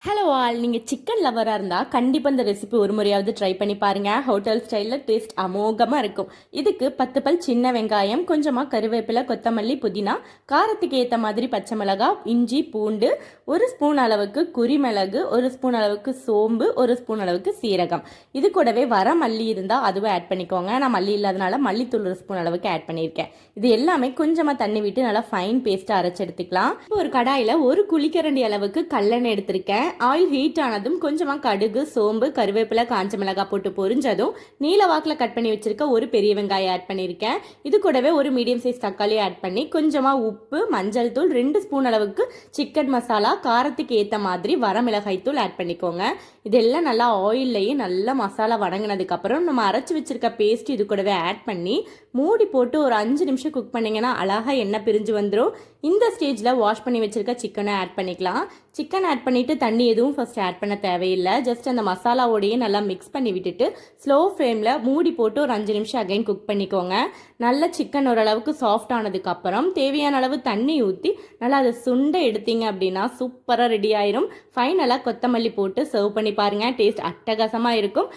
Hello all, நீங்கள் chicken லவராக இருந்தால் கண்டிப்பாக இந்த ரெசிபி ஒரு முறையாவது ட்ரை பண்ணி பாருங்கள். ஹோட்டல் ஸ்டைலில் டேஸ்ட் அமோகமாக இருக்கும். இதுக்கு 10 பல் சின்ன வெங்காயம், கொஞ்சமாக கருவேப்பிலை, கொத்தமல்லி, புதினா, காரத்துக்கு ஏற்ற மாதிரி பச்சை மிளகாய், இஞ்சி, பூண்டு, 1 ஸ்பூன் அளவுக்கு குரிமிளகு, 1 ஸ்பூன் அளவுக்கு சோம்பு, 1 ஸ்பூன் அளவுக்கு சீரகம். இது கூடவே வர மல்லி இருந்தால் அதுவும் ஆட் பண்ணிக்கோங்க. நான் மல்லி இல்லாதனால மல்லித்தூள் 1 ஸ்பூன் அளவுக்கு ஆட் பண்ணியிருக்கேன். இது எல்லாமே கொஞ்சமாக தண்ணி விட்டு நல்லா ஃபைன் பேஸ்ட்டாக அரைச்சி எடுத்துக்கலாம். இப்போ ஒரு கடாயில் 1 குழிக்கரண்டி அளவுக்கு கல்லெண்ணெய் எடுத்திருக்கேன். ஆயில் ஹீட் ஆனதும் கொஞ்சமாக கடுகு, சோம்பு, கருவேப்பிலை, காஞ்ச மிளகாய் போட்டு பொரிஞ்சதும் நீல வாக்கில் கட் பண்ணி வச்சிருக்க ஒரு பெரிய வெங்காயம் ஆட் பண்ணியிருக்கேன். இது கூடவே ஒரு மீடியம் சைஸ் தக்காளி ஆட் பண்ணி கொஞ்சமாக உப்பு, மஞ்சள் தூள், 2 ஸ்பூன் அளவுக்கு சிக்கன் மசாலா, காரத்துக்கு ஏற்ற மாதிரி வரமிளகாய் தூள் ஆட் பண்ணிக்கோங்க. இதெல்லாம் நல்லா ஆயில்லையே நல்லா மசாலா வதங்கினதுக்கப்புறம் நம்ம அரைச்சி வச்சிருக்க பேஸ்ட் இது கூடவே ஆட் பண்ணி மூடி போட்டு ஒரு 5 நிமிஷம் குக் பண்ணிங்கன்னா அழகாக எண்ணெய் பிரிஞ்சு வந்துடும். இந்த ஸ்டேஜில் வாஷ் பண்ணி வச்சுருக்க சிக்கனை ஆட் பண்ணிக்கலாம். சிக்கன் ஆட் பண்ணிவிட்டு தண்ணி எதுவும் ஃபஸ்ட் ஆட் பண்ண தேவையில்லை. ஜஸ்ட் அந்த மசாலாவோடையே நல்லா மிக்ஸ் பண்ணி விட்டுட்டு ஸ்லோ ஃப்ளேமில் மூடி போட்டு ஒரு 5 நிமிஷம் அகைன் குக் பண்ணிக்கோங்க. நல்லா சிக்கன் ஓரளவுக்கு சாஃப்ட் ஆனதுக்கப்புறம் தேவையான அளவு தண்ணி ஊற்றி நல்லா அதை சுண்டை எடுத்தீங்க அப்படின்னா சூப்பராக ரெடி ஆயிரும். ஃபைனலாக கொத்தமல்லி போட்டு சர்வ் பண்ணி பாருங்கள். டேஸ்ட் அட்டகாசமாக இருக்கும்.